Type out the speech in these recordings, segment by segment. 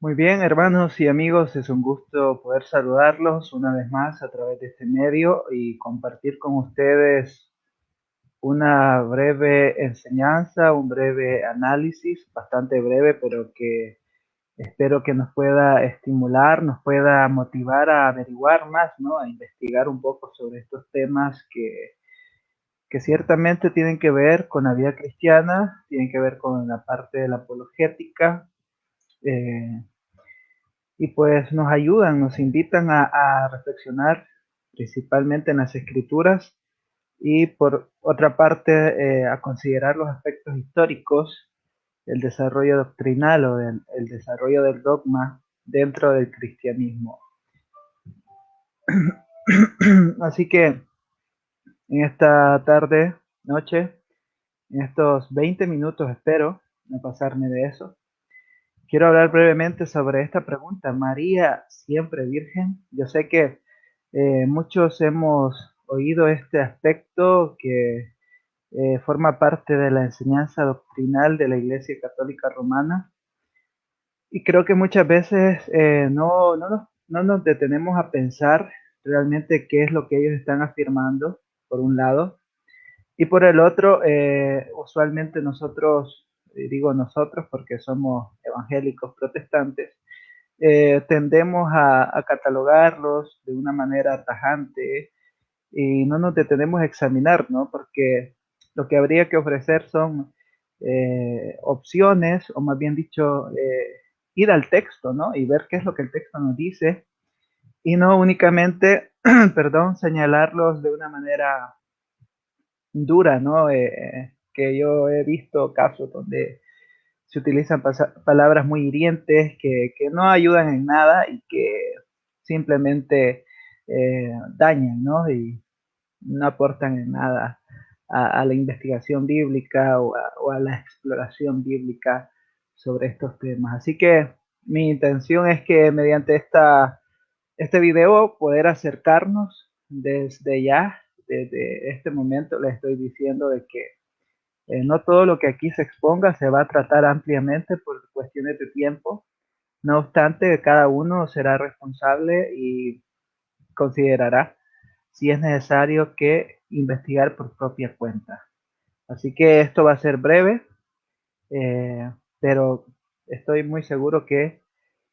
Muy bien, hermanos y amigos, es un gusto poder saludarlos una vez más a través de este medio y compartir con ustedes una breve enseñanza, un breve análisis, bastante breve, pero que espero que nos pueda estimular, nos pueda motivar a averiguar más, ¿no? A investigar un poco sobre estos temas que ciertamente tienen que ver con la vida cristiana, tienen que ver con la parte de la apologética. eh, y pues nos ayudan, nos invitan a reflexionar principalmente en las escrituras y por otra parte a considerar los aspectos históricos del desarrollo doctrinal o del el desarrollo del dogma dentro del cristianismo. Así que en esta tarde, noche, en estos 20 minutos espero no pasarme de eso. Quiero hablar brevemente sobre esta pregunta, ¿María siempre virgen? Yo sé que muchos hemos oído este aspecto que forma parte de la enseñanza doctrinal de la Iglesia Católica Romana y creo que muchas veces no nos detenemos a pensar realmente qué es lo que ellos están afirmando, por un lado, y por el otro, usualmente nosotros, digo nosotros porque somos evangélicos protestantes, tendemos a catalogarlos de una manera tajante y no nos detenemos a examinar, ¿no? Porque lo que habría que ofrecer son opciones, o más bien dicho, ir al texto, ¿no? Y ver qué es lo que el texto nos dice, y no únicamente, perdón, señalarlos de una manera dura, ¿no? Que yo he visto casos donde se utilizan palabras muy hirientes que no ayudan en nada y que simplemente dañan, ¿no? Y no aportan en nada a la investigación bíblica o a la exploración bíblica sobre estos temas. Así que mi intención es que mediante este video poder acercarnos desde ya, desde este momento les estoy diciendo de que no todo lo que aquí se exponga se va a tratar ampliamente por cuestiones de tiempo. No obstante, cada uno será responsable y considerará si es necesario que investigar por propia cuenta. Así que esto va a ser breve, pero estoy muy seguro que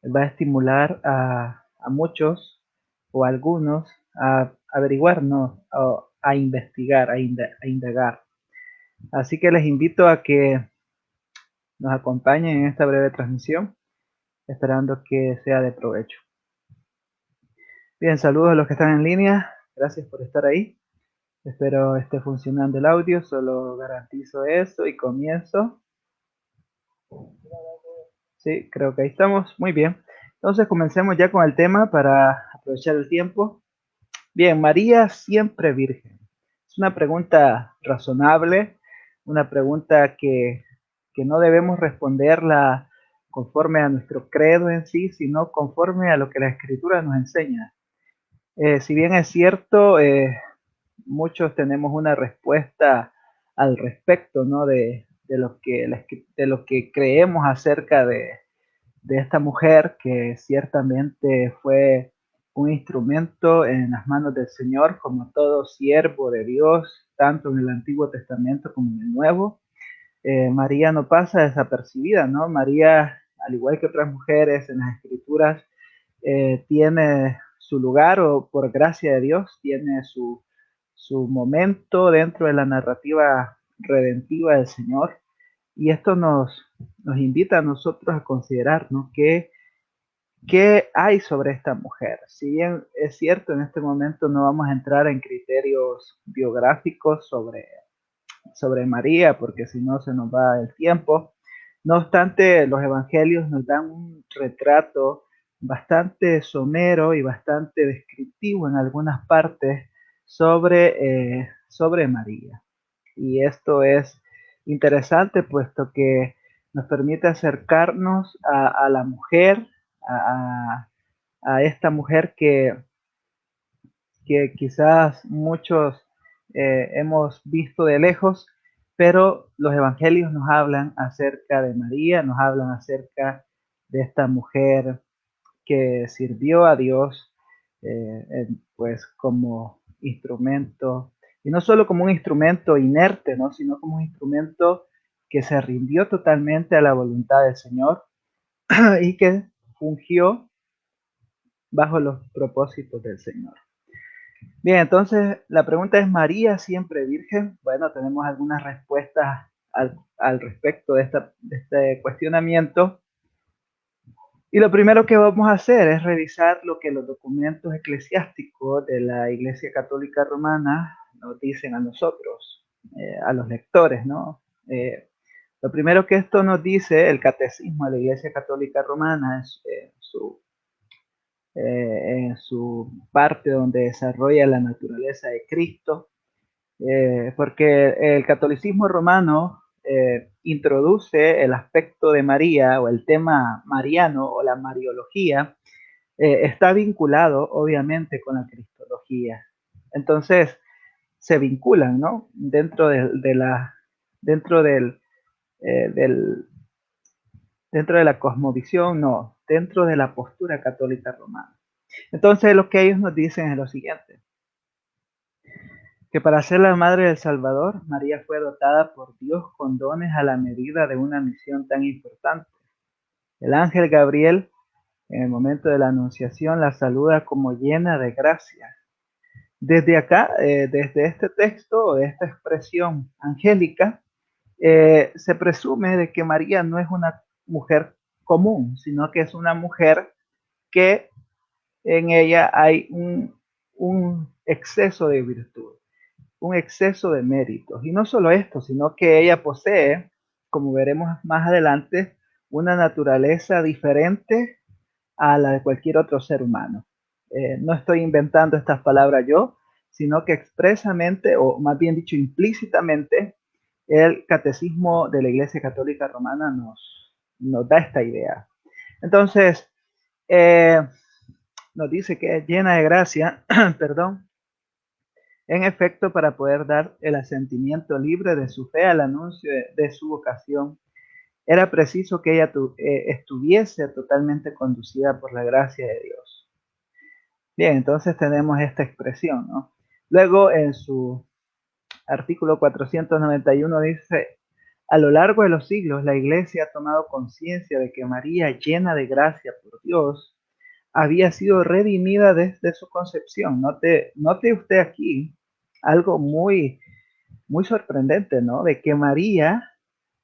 va a estimular a muchos o a algunos a averiguar, no, a investigar, a indagar. Así que les invito a que nos acompañen en esta breve transmisión, esperando que sea de provecho. Bien, saludos a los que están en línea, gracias por estar ahí. Espero esté funcionando el audio, solo garantizo eso y comienzo. Sí, creo que ahí estamos, muy bien. Entonces comencemos ya con el tema para aprovechar el tiempo. Bien, María siempre virgen. Es una pregunta razonable, una pregunta que no debemos responderla conforme a nuestro credo en sí, sino conforme a lo que la Escritura nos enseña. Si bien es cierto, muchos tenemos una respuesta al respecto, ¿no? De lo que creemos acerca de esta mujer que ciertamente fue un instrumento en las manos del Señor, como todo siervo de Dios, tanto en el Antiguo Testamento como en el Nuevo. María no pasa desapercibida, ¿no? María, al igual que otras mujeres en las Escrituras, tiene su lugar o por gracia de Dios tiene su momento dentro de la narrativa redentiva del Señor. Y esto nos invita a nosotros a considerar, ¿no? ¿Qué hay sobre esta mujer? Si bien es cierto, en este momento no vamos a entrar en criterios biográficos sobre María, porque si no se nos va el tiempo. No obstante, los evangelios nos dan un retrato bastante somero y bastante descriptivo en algunas partes sobre María. Y esto es interesante puesto que nos permite acercarnos a la mujer, a, a esta mujer que quizás muchos hemos visto de lejos, pero los evangelios nos hablan acerca de María, nos hablan acerca de esta mujer que sirvió a Dios pues como instrumento, y no solo como un instrumento inerte, ¿no? Sino como un instrumento que se rindió totalmente a la voluntad del Señor y que fungió bajo los propósitos del Señor. Bien, entonces la pregunta es, ¿María siempre virgen? Bueno, tenemos algunas respuestas al respecto de este cuestionamiento. Y lo primero que vamos a hacer es revisar lo que los documentos eclesiásticos de la Iglesia Católica Romana nos dicen a nosotros, a los lectores, ¿no? Lo primero que esto nos dice, el Catecismo de la Iglesia Católica Romana, es en su parte donde desarrolla la naturaleza de Cristo, porque el catolicismo romano introduce el aspecto de María o el tema mariano o la mariología, está vinculado obviamente con la cristología. Entonces se vinculan, ¿no? Dentro del, dentro de la cosmovisión, no, dentro de la postura católica romana. Entonces lo que ellos nos dicen es lo siguiente, que para ser la madre del Salvador, María fue dotada por Dios con dones a la medida de una misión tan importante. El ángel Gabriel, en el momento de la anunciación, la saluda como llena de gracia. Desde acá, desde este texto o de esta expresión angélica, se presume de que María no es una mujer común, sino que es una mujer que en ella hay un exceso de virtud, un exceso de méritos. Y no solo esto, sino que ella posee, como veremos más adelante, una naturaleza diferente a la de cualquier otro ser humano. No estoy inventando estas palabras yo, sino que expresamente, o más bien dicho implícitamente, el catecismo de la Iglesia Católica Romana nos da esta idea. Entonces, nos dice que es llena de gracia, perdón, en efecto, para poder dar el asentimiento libre de su fe al anuncio de su vocación, era preciso que ella estuviese totalmente conducida por la gracia de Dios. Bien, entonces tenemos esta expresión, ¿no? Luego, en su artículo 491 dice, a lo largo de los siglos, la Iglesia ha tomado conciencia de que María, llena de gracia por Dios, había sido redimida desde su concepción. Note usted aquí algo muy sorprendente, ¿no? De que María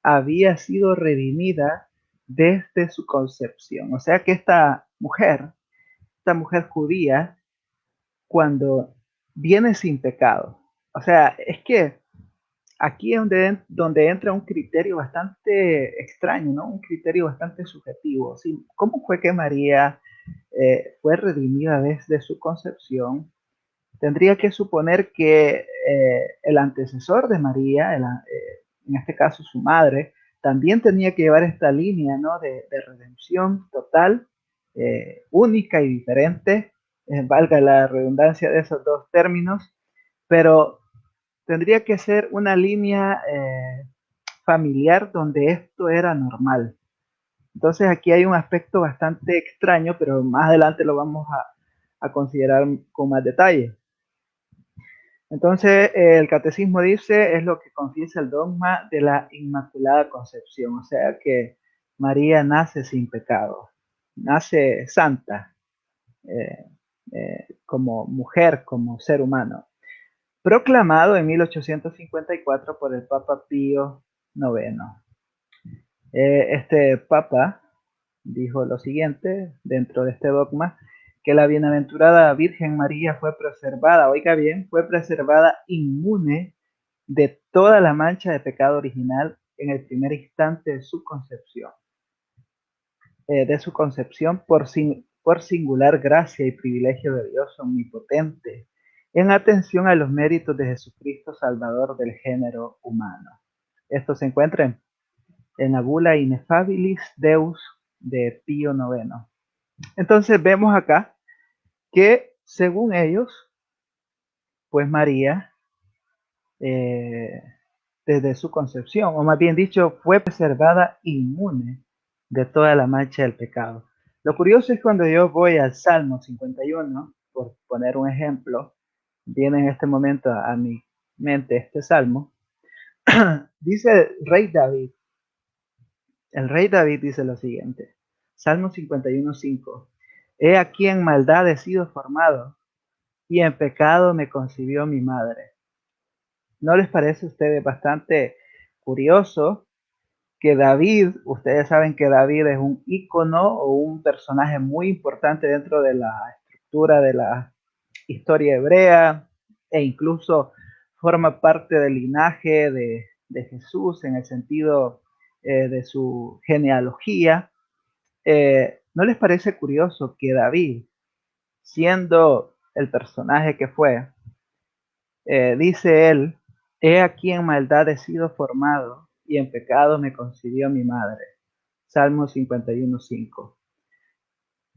había sido redimida desde su concepción. O sea que esta mujer judía, cuando viene sin pecado, o sea, es que aquí es donde entra un criterio bastante extraño, ¿no? Un criterio bastante subjetivo. ¿Sí? ¿Cómo fue que María fue redimida desde su concepción? Tendría que suponer que el antecesor de María, en este caso su madre, también tenía que llevar esta línea, ¿no? de redención total, única y diferente, valga la redundancia de esos dos términos, pero tendría que ser una línea familiar donde esto era normal. Entonces aquí hay un aspecto bastante extraño, pero más adelante lo vamos a considerar con más detalle. Entonces, el catecismo dice, es lo que confiesa el dogma de la Inmaculada Concepción, o sea que María nace sin pecado, nace santa, eh, como mujer, como ser humano. Proclamado en 1854 por el Papa Pío IX. Este Papa dijo lo siguiente dentro de este dogma, que la bienaventurada Virgen María fue preservada, oiga bien, fue preservada inmune de toda la mancha de pecado original en el primer instante de su concepción por singular gracia y privilegio de Dios omnipotente, en atención a los méritos de Jesucristo, Salvador del género humano. Esto se encuentra en la bula Ineffabilis Deus de Pío IX. Entonces vemos acá que según ellos, pues María, eh, desde su concepción, o más bien dicho, fue preservada inmune de toda la mancha del pecado. Lo curioso es cuando yo voy al Salmo 51, por poner un ejemplo, viene en este momento a mi mente este salmo, dice el rey David dice lo siguiente, Salmo 51:5, he aquí en maldad he sido formado, y en pecado me concibió mi madre. ¿No les parece a ustedes bastante curioso que David, ustedes saben que David es un ícono o un personaje muy importante dentro de la estructura de la historia hebrea e incluso forma parte del linaje de Jesús en el sentido de su genealogía? ¿No les parece curioso que David, siendo el personaje que fue, dice él, he aquí en maldad he sido formado y en pecado me concibió mi madre? Salmo 51:5.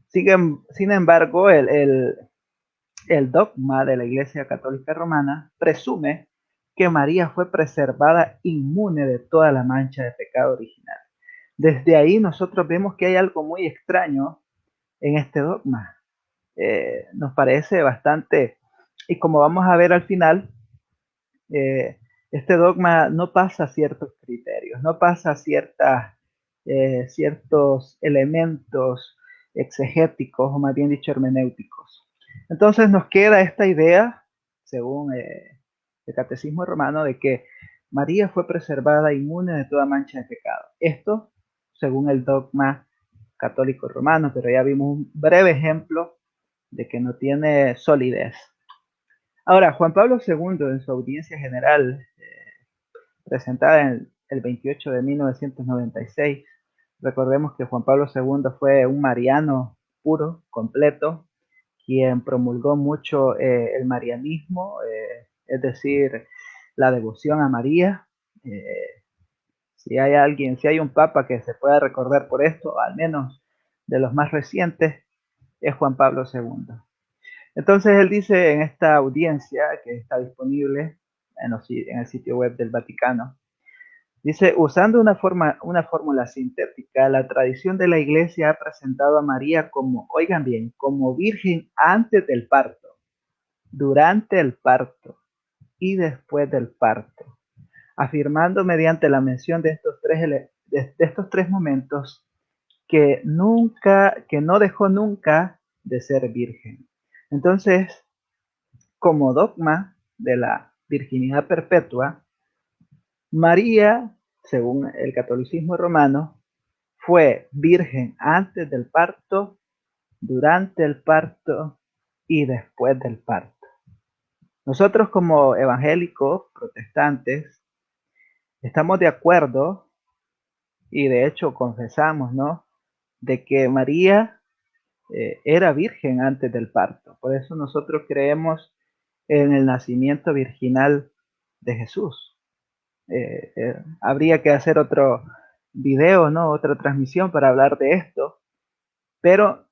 Sin embargo, el dogma de la Iglesia Católica Romana presume que María fue preservada inmune de toda la mancha de pecado original. Desde ahí nosotros vemos que hay algo muy extraño en este dogma. Nos parece bastante, y como vamos a ver al final, este dogma no pasa ciertos criterios, no pasa ciertos elementos exegéticos, o más bien dicho, hermenéuticos. Entonces nos queda esta idea, según el Catecismo Romano, de que María fue preservada inmune de toda mancha de pecado. Esto según el dogma católico romano, pero ya vimos un breve ejemplo de que no tiene solidez. Ahora, Juan Pablo II, en su audiencia general, presentada en el 28 de 1996, recordemos que Juan Pablo II fue un mariano puro, completo, quien promulgó mucho el marianismo, es decir, la devoción a María. Si hay un papa que se pueda recordar por esto, al menos de los más recientes, es Juan Pablo II. Entonces él dice en esta audiencia que está disponible en el sitio web del Vaticano, dice, usando una fórmula sintética, la tradición de la Iglesia ha presentado a María como, oigan bien, como virgen antes del parto, durante el parto y después del parto, afirmando mediante la mención de estos tres momentos que no dejó nunca de ser virgen. Entonces, como dogma de la virginidad perpetua, María, según el catolicismo romano, fue virgen antes del parto, durante el parto y después del parto. Nosotros como evangélicos, protestantes, estamos de acuerdo y de hecho confesamos, ¿no?, de que María era virgen antes del parto. Por eso nosotros creemos en el nacimiento virginal de Jesús. Habría que hacer otro video, ¿no?, otra transmisión para hablar de esto, pero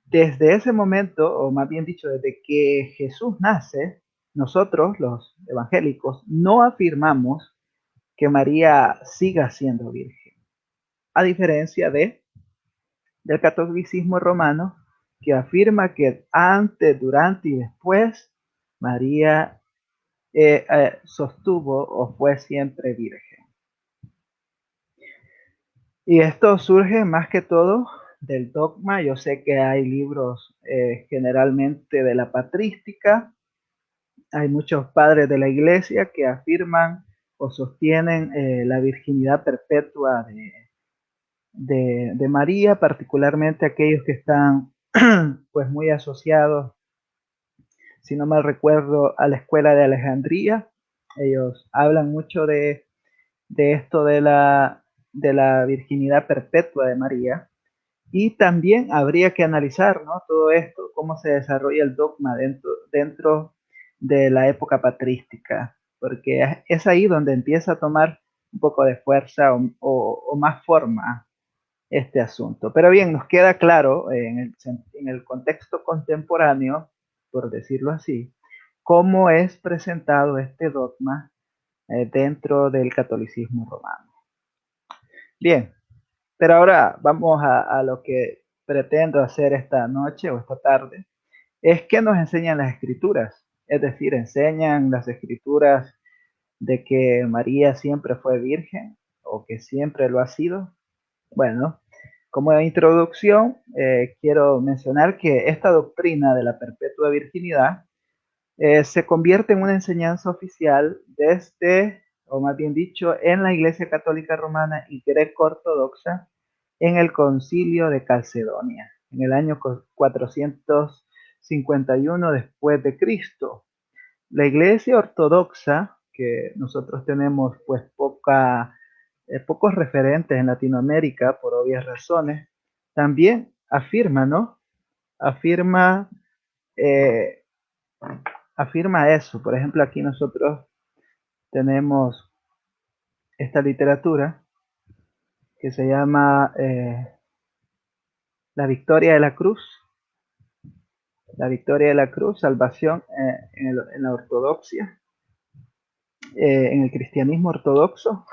desde ese momento, o más bien dicho, desde que Jesús nace, nosotros, los evangélicos, no afirmamos que María siga siendo virgen, a diferencia del catolicismo romano, que afirma que antes, durante y después María sostuvo o fue siempre virgen. Y esto surge más que todo del dogma. Yo sé que hay libros generalmente de la patrística, hay muchos padres de la iglesia que afirman o sostienen la virginidad perpetua de María, particularmente aquellos que están pues muy asociados, si no mal recuerdo, a la escuela de Alejandría. Ellos hablan mucho de esto de la virginidad perpetua de María. Y también habría que analizar, ¿no?, todo esto, cómo se desarrolla el dogma dentro de la época patrística, porque es ahí donde empieza a tomar un poco de fuerza o más forma este asunto. Pero bien, nos queda claro en el contexto contemporáneo, por decirlo así, cómo es presentado este dogma dentro del catolicismo romano. Bien, Pero ahora vamos a lo que pretendo hacer esta noche o esta tarde, es que nos enseñan las escrituras. Es decir, enseñan las escrituras de que María siempre fue virgen o que siempre lo ha sido. Bueno, como introducción, quiero mencionar que esta doctrina de la perpetua virginidad se convierte en una enseñanza oficial desde, o más bien dicho, en la Iglesia Católica Romana y Greco-Ortodoxa en el Concilio de Calcedonia, en el año 451 después de Cristo. La Iglesia Ortodoxa, que nosotros tenemos pues pocos referentes en Latinoamérica por obvias razones, también afirma, ¿no? Afirma, eh, afirma eso. Por ejemplo, aquí nosotros tenemos esta literatura que se llama La Victoria de la Cruz. La Victoria de la Cruz, salvación en la ortodoxia, en el cristianismo ortodoxo.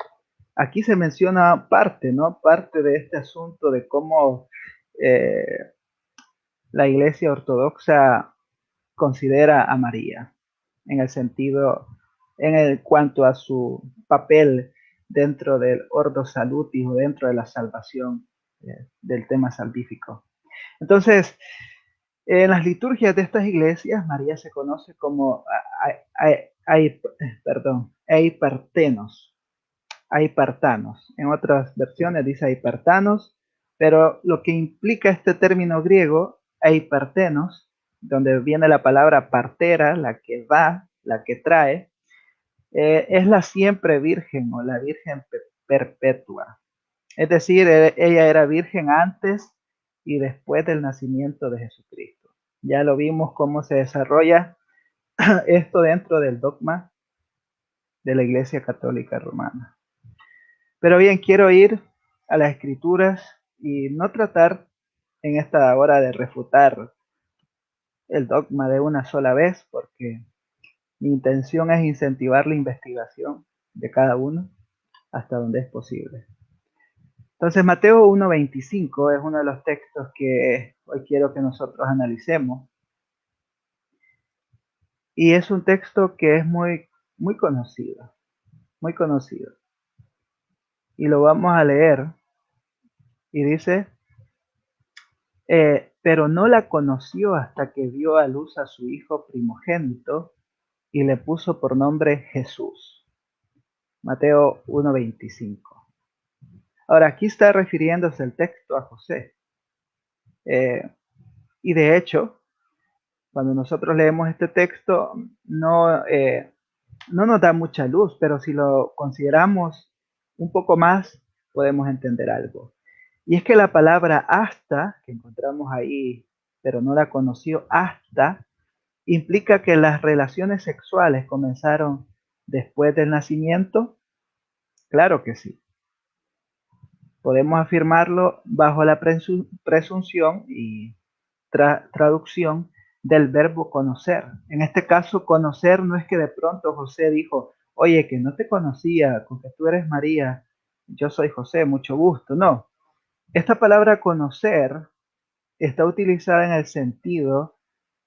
Aquí se menciona parte, ¿no? Parte de este asunto de cómo eh, la Iglesia Ortodoxa considera a María en el sentido, cuanto a su papel dentro del Ordo Salutis o dentro de la salvación del tema salvífico. Entonces, en las liturgias de estas iglesias, María se conoce como eipartenos, aipartanos. En otras versiones dice aipartanos, pero lo que implica este término griego, aipartenos, donde viene la palabra partera, la que va, la que trae, es la siempre virgen o la virgen perpetua. Es decir, ella era virgen antes y después del nacimiento de Jesucristo. Ya lo vimos cómo se desarrolla esto dentro del dogma de la Iglesia Católica Romana. Pero bien, quiero ir a las escrituras y no tratar en esta hora de refutar el dogma de una sola vez, porque mi intención es incentivar la investigación de cada uno hasta donde es posible. Entonces, Mateo 1.25 es uno de los textos que hoy quiero que nosotros analicemos. Y es un texto que es muy conocido, muy conocido. Y lo vamos a leer. Y dice, pero no la conoció hasta que dio a luz a su hijo primogénito y le puso por nombre Jesús. Mateo 1.25. Ahora, aquí está refiriéndose el texto a José. Eh, y de hecho, cuando nosotros leemos este texto, no nos da mucha luz, pero si lo consideramos un poco más, podemos entender algo. Y es que la palabra hasta, que encontramos ahí, pero no la conoció hasta, implica que las relaciones sexuales comenzaron después del nacimiento. Claro que sí. Podemos afirmarlo bajo la presunción y traducción del verbo conocer. En este caso, conocer no es que de pronto José dijo, oye, que no te conocía, con que tú eres María, yo soy José, mucho gusto. No, esta palabra conocer está utilizada en el sentido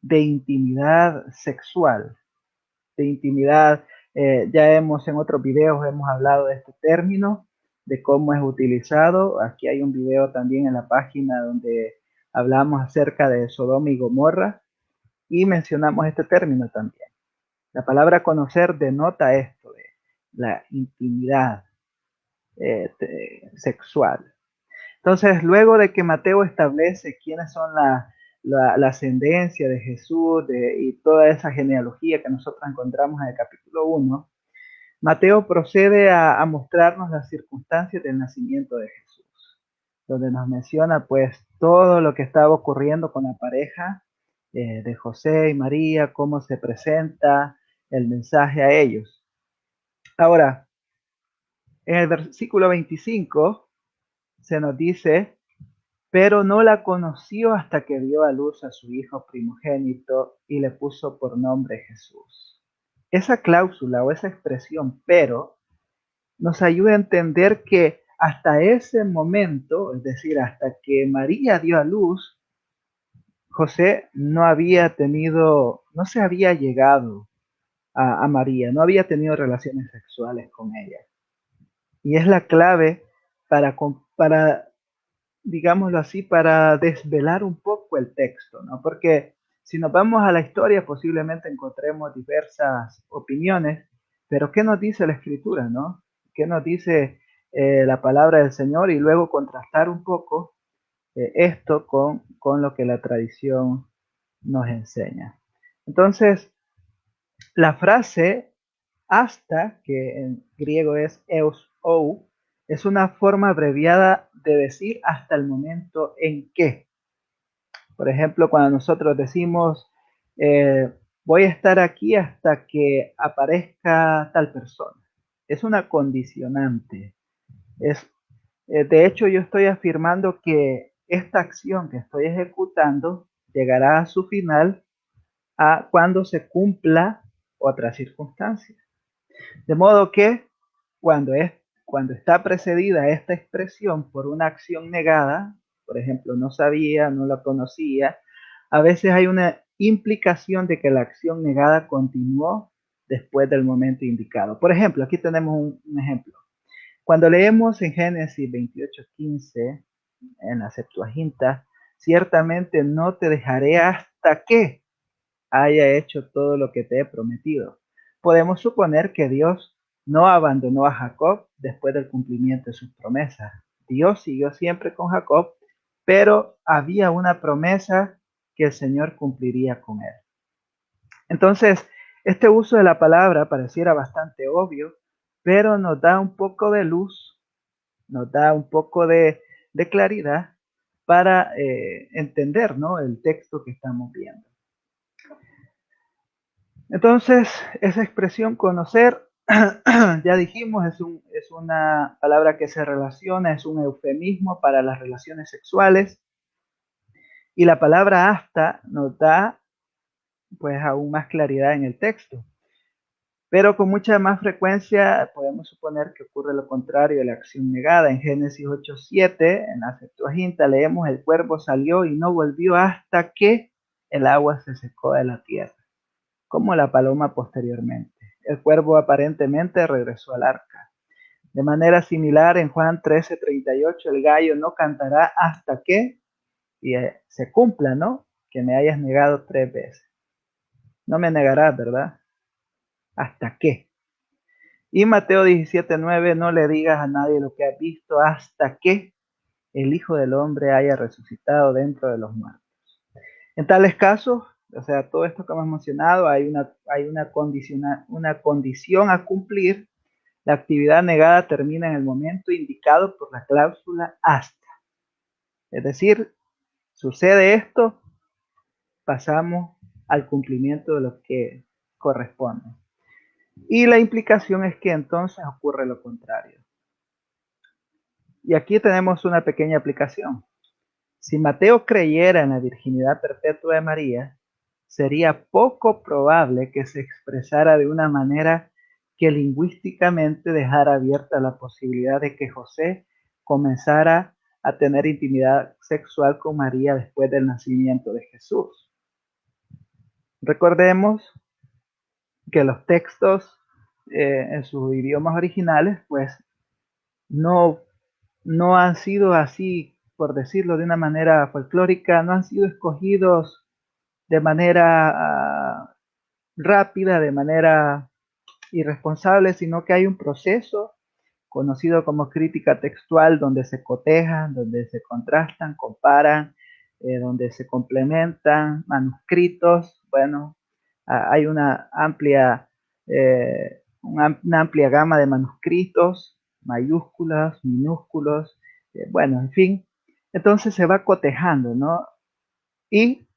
de intimidad sexual, de intimidad. Ya en otros videos hemos hablado de este término, de cómo es utilizado. Aquí hay un video también en la página donde hablamos acerca de Sodoma y Gomorra y mencionamos este término también. La palabra conocer denota esto de la intimidad sexual. Entonces, luego de que Mateo establece quiénes son la ascendencia de Jesús y toda esa genealogía que nosotros encontramos en el capítulo 1, Mateo procede a mostrarnos las circunstancias del nacimiento de Jesús, donde nos menciona pues todo lo que estaba ocurriendo con la pareja de José y María, cómo se presenta el mensaje a ellos. Ahora, en el versículo 25 se nos dice, pero no la conoció hasta que dio a luz a su hijo primogénito y le puso por nombre Jesús. Esa cláusula o esa expresión, pero, nos ayuda a entender que hasta ese momento, es decir, hasta que María dio a luz, José no se había llegado a María, no había tenido relaciones sexuales con ella. Y es la clave para, digámoslo así, para desvelar un poco el texto, ¿no? Porque si nos vamos a la historia, posiblemente encontremos diversas opiniones, pero ¿qué nos dice la escritura, no? ¿Qué nos dice la palabra del Señor? Y luego contrastar un poco esto con lo que la tradición nos enseña. Entonces, la frase hasta, que en griego es eus ou, es una forma abreviada de decir hasta el momento en que. Por ejemplo, cuando nosotros decimos, voy a estar aquí hasta que aparezca tal persona. Es una condicionante. Es, de hecho, yo estoy afirmando que esta acción que estoy ejecutando llegará a su final a cuando se cumpla otra circunstancia. De modo que cuando, es, cuando está precedida esta expresión por una acción negada, por ejemplo, no sabía, no la conocía, a veces hay una implicación de que la acción negada continuó después del momento indicado. Por ejemplo, aquí tenemos un ejemplo. Cuando leemos en Génesis 28:15, en la Septuaginta, ciertamente no te dejaré hasta que haya hecho todo lo que te he prometido. Podemos suponer que Dios no abandonó a Jacob después del cumplimiento de sus promesas. Dios siguió siempre con Jacob, pero había una promesa que el Señor cumpliría con él. Entonces, este uso de la palabra pareciera bastante obvio, pero nos da un poco de luz, nos da un poco de claridad para entender, ¿no?, el texto que estamos viendo. Entonces, esa expresión conocer, ya dijimos, es una palabra que se relaciona, es un eufemismo para las relaciones sexuales. Y la palabra hasta nos da pues aún más claridad en el texto. Pero con mucha más frecuencia podemos suponer que ocurre lo contrario de la acción negada. En Génesis 8:7, en la Septuaginta, leemos: el cuervo salió y no volvió hasta que el agua se secó de la tierra, como la paloma posteriormente. El cuervo aparentemente regresó al arca. De manera similar, en Juan 13:38, el gallo no cantará hasta que se cumpla, ¿no?, que me hayas negado 3 veces. No me negarás, ¿verdad? ¿Hasta qué? Y Mateo 17:9, no le digas a nadie lo que has visto hasta que el Hijo del Hombre haya resucitado dentro de los muertos. En tales casos, o sea, todo esto que hemos mencionado, hay una condición a cumplir. La actividad negada termina en el momento indicado por la cláusula hasta. Es decir, sucede esto, pasamos al cumplimiento de lo que corresponde. Y la implicación es que entonces ocurre lo contrario. Y aquí tenemos una pequeña aplicación. Si Mateo creyera en la virginidad perpetua de María, sería poco probable que se expresara de una manera que lingüísticamente dejara abierta la posibilidad de que José comenzara a tener intimidad sexual con María después del nacimiento de Jesús. Recordemos que los textos en sus idiomas originales, pues no, no han sido así, por decirlo de una manera folclórica, no han sido escogidos de manera rápida, de manera irresponsable, sino que hay un proceso conocido como crítica textual, donde se cotejan, donde se contrastan, comparan, donde se complementan manuscritos. Bueno, hay una amplia gama de manuscritos, mayúsculas, minúsculos, bueno, en fin. Entonces se va cotejando, ¿no? Y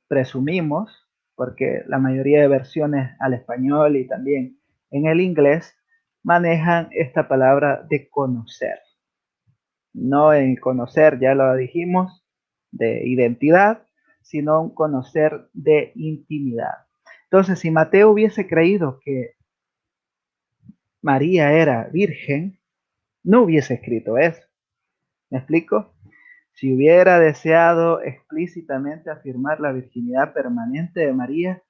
presumimos, porque la mayoría de versiones al español y también en el inglés manejan esta palabra de conocer. No en conocer, ya lo dijimos, de identidad, sino un conocer de intimidad. Entonces, si Mateo hubiese creído que María era virgen, no hubiese escrito eso. ¿Me explico? Si hubiera deseado explícitamente afirmar la virginidad permanente de María,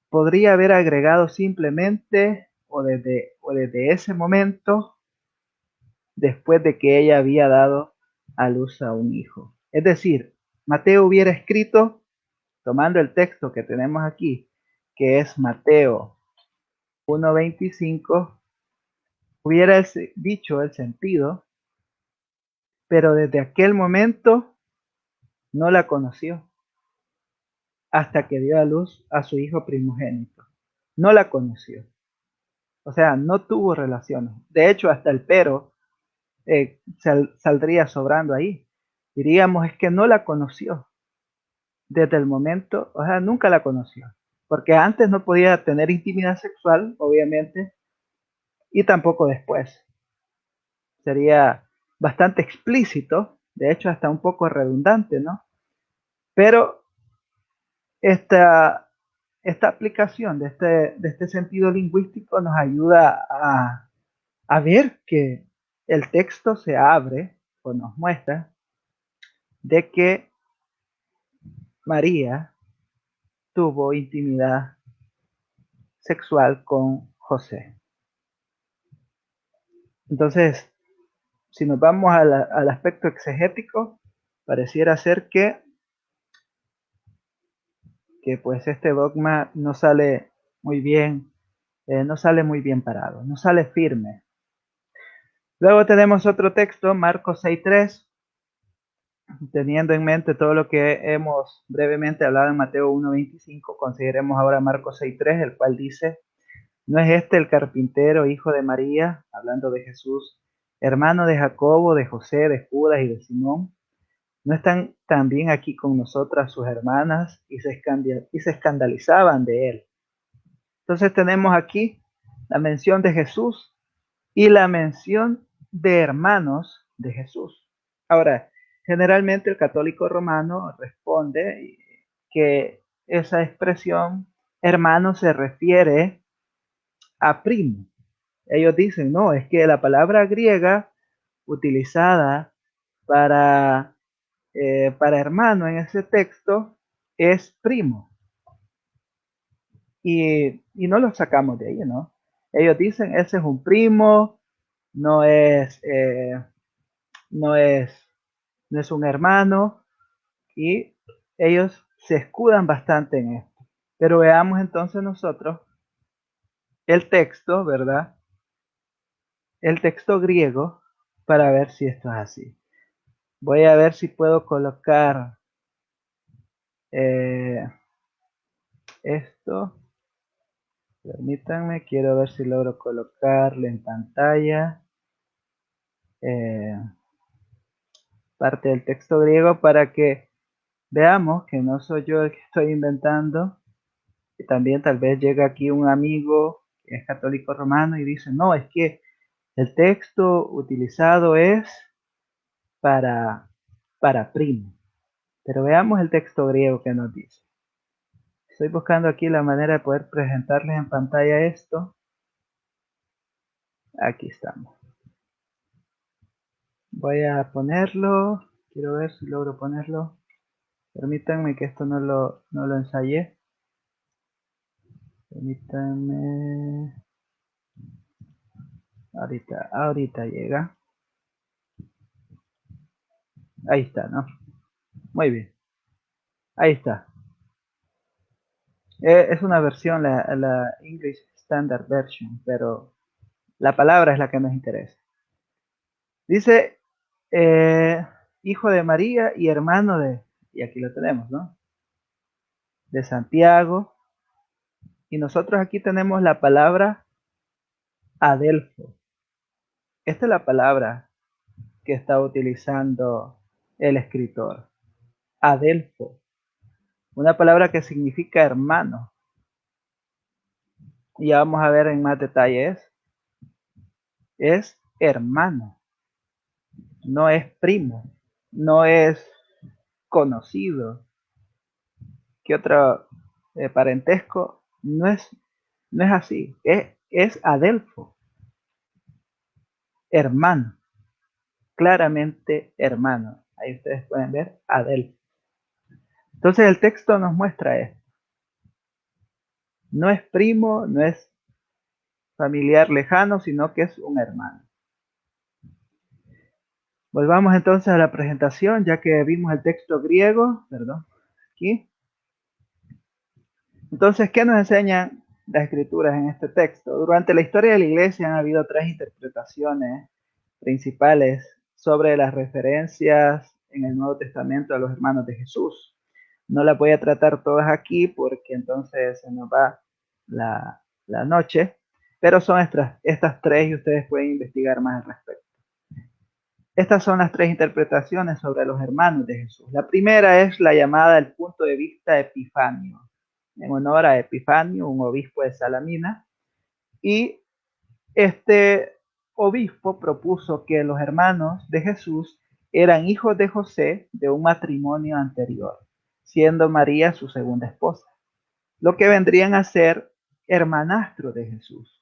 podría haber agregado simplemente o desde ese momento, después de que ella había dado a luz a un hijo. Es decir, Mateo hubiera escrito, tomando el texto que tenemos aquí, que es Mateo 1:25, hubiera dicho el sentido, pero desde aquel momento no la conoció hasta que dio a luz a su hijo primogénito. No la conoció. O sea, no tuvo relaciones. De hecho, hasta el pero saldría sobrando ahí. Diríamos es que no la conoció desde el momento, o sea, nunca la conoció. Porque antes no podía tener intimidad sexual, obviamente, y tampoco después. Sería bastante explícito, de hecho hasta un poco redundante, ¿no? Pero esta, esta aplicación de este sentido lingüístico nos ayuda a ver que el texto se abre o nos muestra de que María tuvo intimidad sexual con José. Entonces, si nos vamos al aspecto exegético, pareciera ser que pues este dogma no sale muy bien, no sale muy bien parado, no sale firme. Luego tenemos otro texto, Marcos 6:3, teniendo en mente todo lo que hemos brevemente hablado en Mateo 1:25, consideremos ahora Marcos 6:3, el cual dice: ¿No es este el carpintero, hijo de María, hablando de Jesús, hermano de Jacobo, de José, de Judas y de Simón? ¿No están también aquí con nosotras sus hermanas? Y se escandalizaban de él. Entonces tenemos aquí la mención de Jesús y la mención de hermanos de Jesús. Ahora, generalmente el católico romano responde que esa expresión hermano se refiere a primo. Ellos dicen, no, es que la palabra griega utilizada para, para hermano en ese texto es primo. Y no lo sacamos de ahí, ¿no? Ellos dicen, ese es un primo, no es, no es, no es un hermano, y ellos se escudan bastante en esto. Pero veamos entonces nosotros el texto, ¿verdad? El texto griego para ver si esto es así. Voy a ver si puedo colocar eh, esto. Permítanme, quiero ver si logro colocarle en pantalla eh, parte del texto griego para que veamos que no soy yo el que estoy inventando. Y también tal vez llega aquí un amigo que es católico romano y dice, no, es que el texto utilizado es para, para primo. Pero veamos el texto griego que nos dice. Estoy buscando aquí la manera de poder presentarles en pantalla esto. Aquí estamos. Voy a ponerlo. Quiero ver si logro ponerlo. Permítanme que esto no lo ensayé. Permítanme. Ahorita llega. Ahí está, ¿no? Muy bien. Ahí está. Es una versión, la English Standard Version, pero la palabra es la que nos interesa. Dice, hijo de María y hermano y aquí lo tenemos, ¿no? De Santiago. Y nosotros aquí tenemos la palabra Adelfo. Esta es la palabra que está utilizando el escritor. Adelfo. Una palabra que significa hermano. Y ya vamos a ver en más detalles. Es hermano. No es primo. No es conocido. ¿Qué otro parentesco? No es así. Es Adelfo. Hermano. claramente hermano. Ahí ustedes pueden ver Adelfos. Entonces el texto nos muestra esto. No es primo, no es familiar lejano, sino que es un hermano. Volvamos entonces a la presentación, ya que vimos el texto griego, perdón, aquí. Entonces, ¿qué nos enseñan las escrituras en este texto? Durante la historia de la iglesia han habido tres interpretaciones principales sobre las referencias en el Nuevo Testamento a los hermanos de Jesús. No las voy a tratar todas aquí porque entonces se nos va la noche, pero son estas tres y ustedes pueden investigar más al respecto. Estas son las tres interpretaciones sobre los hermanos de Jesús. La primera es la llamada el punto de vista Epifanio, en honor a Epifanio, un obispo de Salamina, y este obispo propuso que los hermanos de Jesús eran hijos de José de un matrimonio anterior, siendo María su segunda esposa, lo que vendrían a ser hermanastros de Jesús.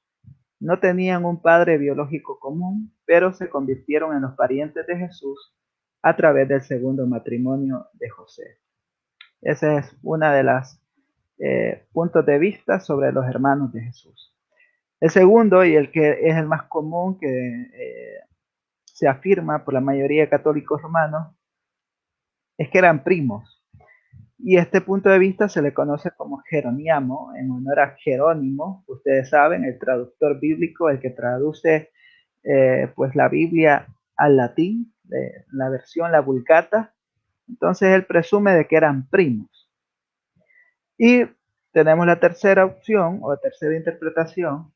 No tenían un padre biológico común, pero se convirtieron en los parientes de Jesús a través del segundo matrimonio de José. Ese es una de las puntos de vista sobre los hermanos de Jesús. El segundo, y el que es el más común que se afirma por la mayoría de católicos romanos, es que eran primos. Y este punto de vista se le conoce como Jeroniamo, en honor a Jerónimo, ustedes saben, el traductor bíblico, el que traduce pues la Biblia al latín, la versión, la Vulgata. Entonces él presume de que eran primos. Y tenemos la tercera opción o la tercera interpretación,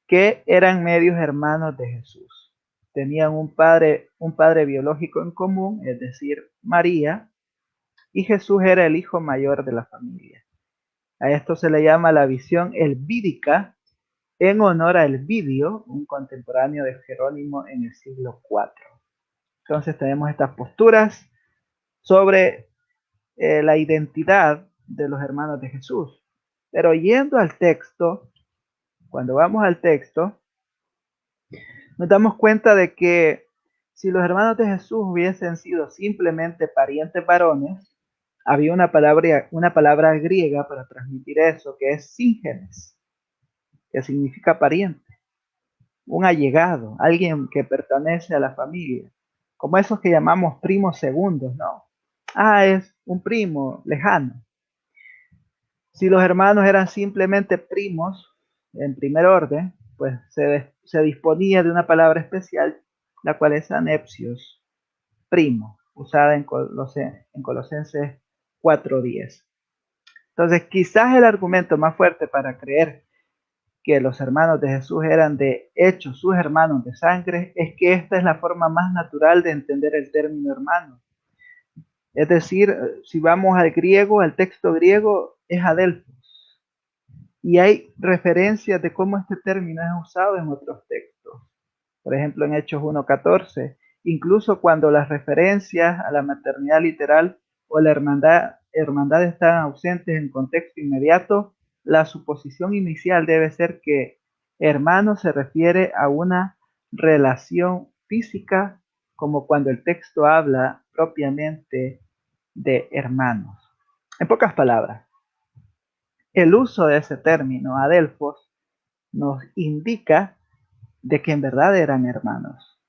que eran medios hermanos de Jesús. Tenían un padre biológico en común, es decir, María, y Jesús era el hijo mayor de la familia. A esto se le llama la visión elvídica, en honor a Elvidio, un contemporáneo de Jerónimo en el siglo IV. Entonces tenemos estas posturas sobre la identidad de los hermanos de Jesús. Pero yendo al texto, cuando vamos al texto, nos damos cuenta de que si los hermanos de Jesús hubiesen sido simplemente parientes varones, había una palabra griega para transmitir eso, que es síngenes, que significa pariente, un allegado, alguien que pertenece a la familia, como esos que llamamos primos segundos, ¿no? Ah, es un primo lejano. Si los hermanos eran simplemente primos en primer orden, pues se disponía de una palabra especial, la cual es anepsios, primo, usada en Colosenses 4:10. Entonces, quizás el argumento más fuerte para creer que los hermanos de Jesús eran de hecho sus hermanos de sangre es que esta es la forma más natural de entender el término hermano. Es decir, si vamos al griego, al texto griego es adelphos. Y hay referencias de cómo este término es usado en otros textos. Por ejemplo, en Hechos 1:14, incluso cuando las referencias a la maternidad literal o la hermandad están ausentes en contexto inmediato, la suposición inicial debe ser que hermano se refiere a una relación física, como cuando el texto habla propiamente de hermanos. En pocas palabras, el uso de ese término, adelphos, nos indica de que en verdad eran hermanos,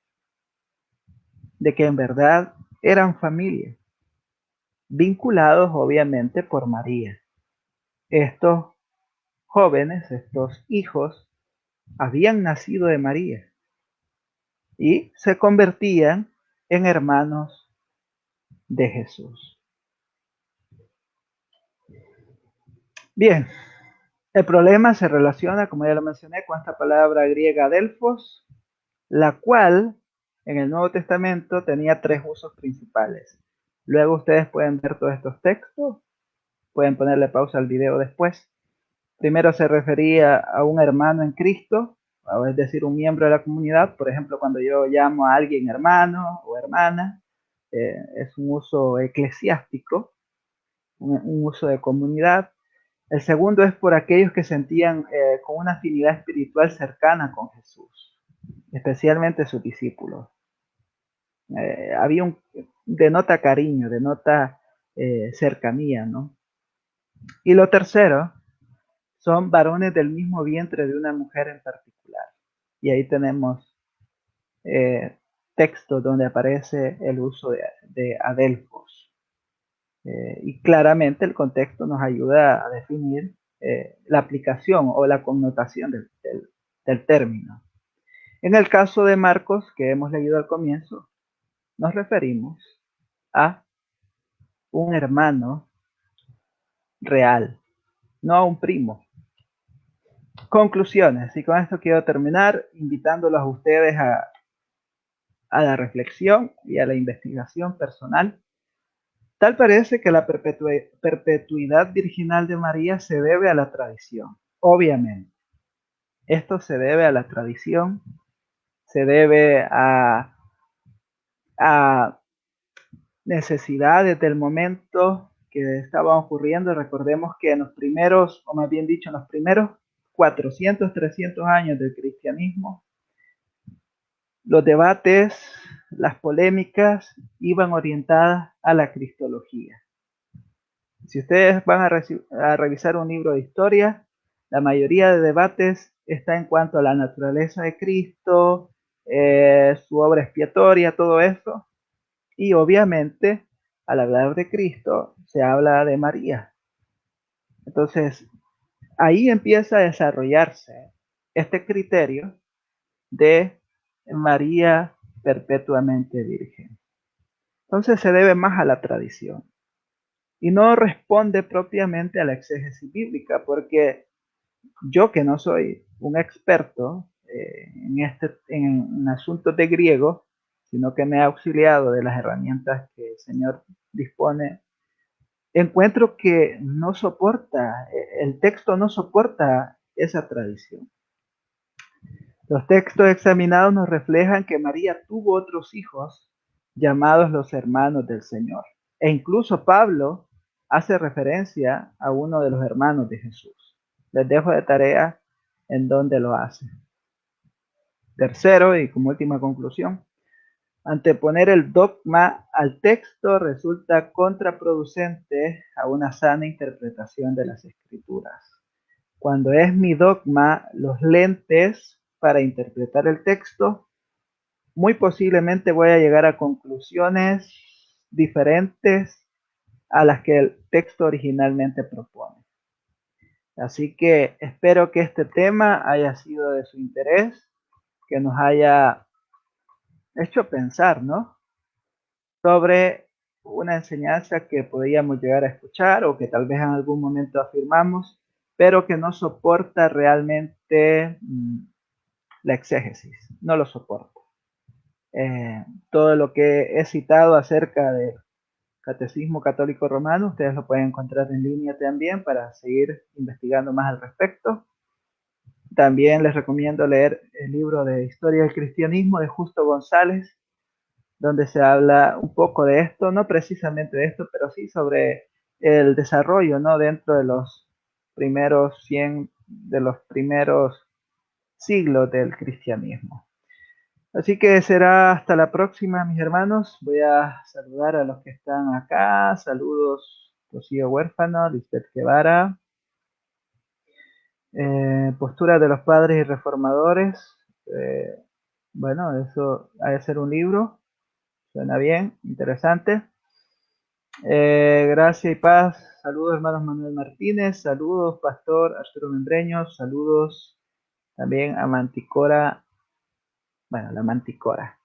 de que en verdad eran familia, vinculados obviamente por María. Estos jóvenes, estos hijos, habían nacido de María y se convertían en hermanos de Jesús. Bien, el problema se relaciona, como ya lo mencioné, con esta palabra griega adelphos, la cual en el Nuevo Testamento tenía tres usos principales. Luego ustedes pueden ver todos estos textos, pueden ponerle pausa al video después. Primero se refería a un hermano en Cristo, es decir, un miembro de la comunidad. Por ejemplo, cuando yo llamo a alguien hermano o hermana, es un uso eclesiástico, un uso de comunidad. El segundo es por aquellos que sentían con una afinidad espiritual cercana con Jesús, especialmente sus discípulos. denota cariño, denota cercanía, ¿no? Y lo tercero, son varones del mismo vientre de una mujer en particular. Y ahí tenemos textos donde aparece el uso de adelfos. Y claramente el contexto nos ayuda a definir la aplicación o la connotación del término. En el caso de Marcos, que hemos leído al comienzo, nos referimos a un hermano real, no a un primo. Conclusiones, y con esto quiero terminar invitándolos a ustedes a la reflexión y a la investigación personal. Tal parece que la perpetuidad virginal de María se debe a la tradición, obviamente. Esto se debe a la tradición, se debe a necesidades del momento que estaban ocurriendo. Recordemos que en los primeros, o más bien dicho, en los primeros 400, 300 años del cristianismo, los debates, las polémicas iban orientadas a la cristología. Si ustedes van a revisar un libro de historia, la mayoría de debates está en cuanto a la naturaleza de Cristo, su obra expiatoria, todo eso. Y obviamente, al hablar de Cristo, se habla de María. Entonces, ahí empieza a desarrollarse este criterio de María perpetuamente virgen. Entonces se debe más a la tradición y no responde propiamente a la exégesis bíblica, porque yo, que no soy un experto en asuntos de griego, sino que me he auxiliado de las herramientas que el Señor dispone, encuentro que no soporta, el texto no soporta esa tradición. Los textos examinados nos reflejan que María tuvo otros hijos llamados los hermanos del Señor. E incluso Pablo hace referencia a uno de los hermanos de Jesús. Les dejo de tarea en donde lo hace. Tercero, y como última conclusión, anteponer el dogma al texto resulta contraproducente a una sana interpretación de las Escrituras. Cuando es mi dogma los lentes para interpretar el texto, muy posiblemente voy a llegar a conclusiones diferentes a las que el texto originalmente propone. Así que espero que este tema haya sido de su interés, que nos haya hecho pensar, ¿no?, sobre una enseñanza que podíamos llegar a escuchar o que tal vez en algún momento afirmamos, pero que no soporta realmente la exégesis, no lo soporta. Todo lo que he citado acerca del Catecismo Católico Romano, ustedes lo pueden encontrar en línea también para seguir investigando más al respecto. También les recomiendo leer el libro de Historia del Cristianismo de Justo González, donde se habla un poco de esto, no precisamente de esto, pero sí sobre el desarrollo, ¿no?, dentro de los primeros 100, de los primeros siglos del cristianismo. Así que será hasta la próxima, mis hermanos. Voy a saludar a los que están acá. Saludos, Rocío Huérfano, Lisbeth Guevara. Postura de los padres y reformadores. Eh, bueno, eso ha de ser un libro. Suena bien, interesante. Gracia y paz. Saludos, hermanos Manuel Martínez. Saludos, Pastor Arturo Membreño. Saludos también a Manticora. Bueno, la Manticora.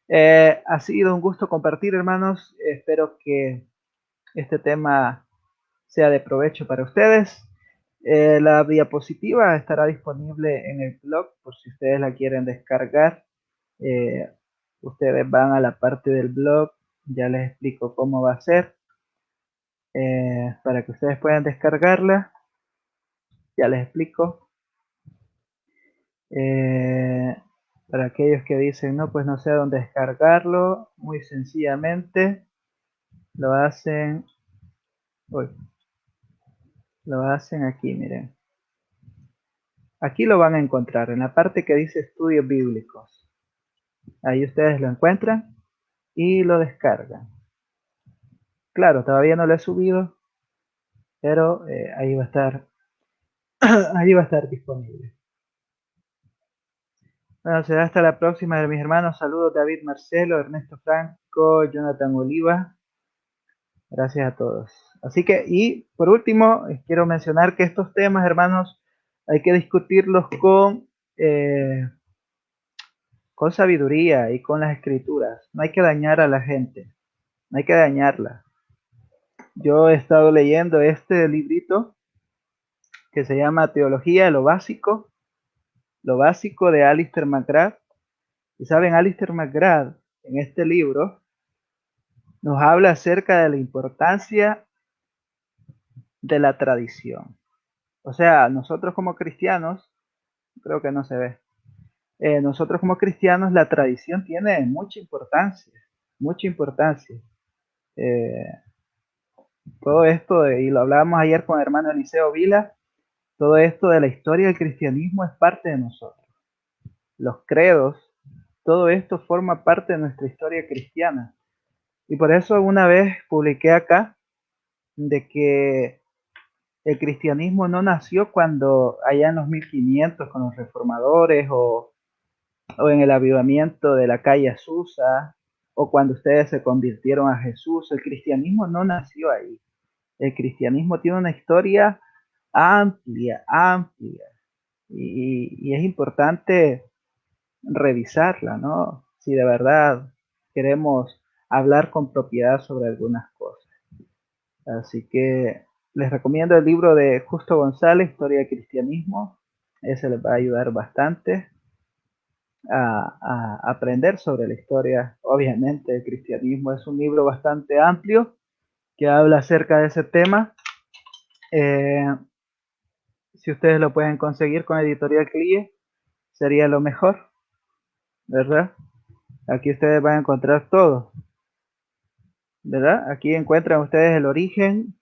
Ha sido un gusto compartir, hermanos. Espero que este tema sea de provecho para ustedes. La diapositiva estará disponible en el blog por si ustedes la quieren descargar. Ustedes van a la parte del blog, ya les explico cómo va a ser, para que ustedes puedan descargarla. Ya les explico. Para aquellos que dicen, no, pues no sé dónde descargarlo, muy sencillamente lo hacen, uy, lo hacen aquí, miren. Aquí lo van a encontrar en la parte que dice estudios bíblicos. Ahí ustedes lo encuentran y lo descargan. Claro, todavía no lo he subido, pero ahí va a estar, ahí va a estar disponible. Bueno, será hasta la próxima de mis hermanos. Saludos David Marcelo, Ernesto Franco, Jonathan Oliva. Gracias a todos. Así que, y por último, quiero mencionar que estos temas, hermanos, hay que discutirlos con sabiduría y con las escrituras. No hay que dañar a la gente, no hay que dañarla. Yo he estado leyendo este librito que se llama Teología de lo básico de Alistair McGrath. Y saben, Alistair McGrath en este libro nos habla acerca de la importancia de la tradición. O sea, nosotros como cristianos, creo que no se ve, nosotros como cristianos la tradición tiene mucha importancia, mucha importancia. Eh, todo esto, y lo hablábamos ayer con el hermano Eliseo Vila, todo esto de la historia del cristianismo es parte de nosotros. Los credos, todo esto forma parte de nuestra historia cristiana. Y por eso una vez publiqué acá de que el cristianismo no nació cuando allá en los 1500 con los reformadores o en el avivamiento de la calle Azusa o cuando ustedes se convirtieron a Jesús. El cristianismo no nació ahí. El cristianismo tiene una historia amplia, amplia. Y es importante revisarla, ¿no? Si de verdad queremos hablar con propiedad sobre algunas cosas. Así que les recomiendo el libro de Justo González, Historia del Cristianismo. Ese les va a ayudar bastante a aprender sobre la historia. Obviamente el cristianismo es un libro bastante amplio que habla acerca de ese tema. Eh, si ustedes lo pueden conseguir con Editorial CLIE, sería lo mejor, ¿verdad? Aquí ustedes van a encontrar todo, ¿verdad? Aquí encuentran ustedes el origen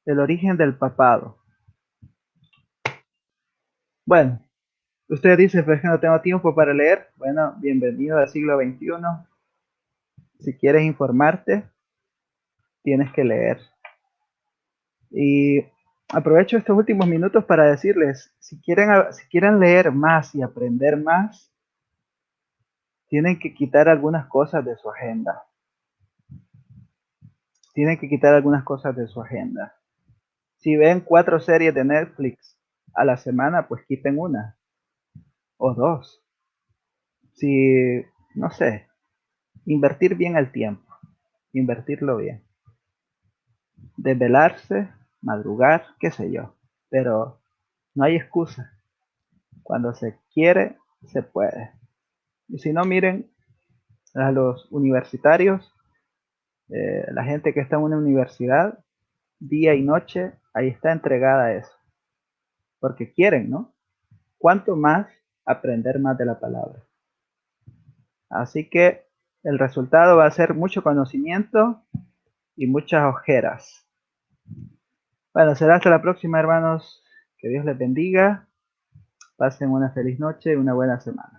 del papado. Bueno, usted dice, pues que no tengo tiempo para leer. Bueno, bienvenido al siglo XXI. Si quieres informarte, tienes que leer. Y aprovecho estos últimos minutos para decirles, si quieren leer más y aprender más, tienen que quitar algunas cosas de su agenda. Tienen que quitar algunas cosas de su agenda. Si ven 4 series de Netflix a la semana, pues quiten una o dos. Si, no sé, invertir bien el tiempo, invertirlo bien. Desvelarse, madrugar, qué sé yo. Pero no hay excusa. Cuando se quiere, se puede. Y si no, miren a los universitarios, la gente que está en una universidad, día y noche, ahí está entregada a eso. Porque quieren, ¿no? ¿Cuánto más aprender más de la palabra? Así que el resultado va a ser mucho conocimiento y muchas ojeras. Bueno, será hasta la próxima, hermanos. Que Dios les bendiga. Pasen una feliz noche y una buena semana.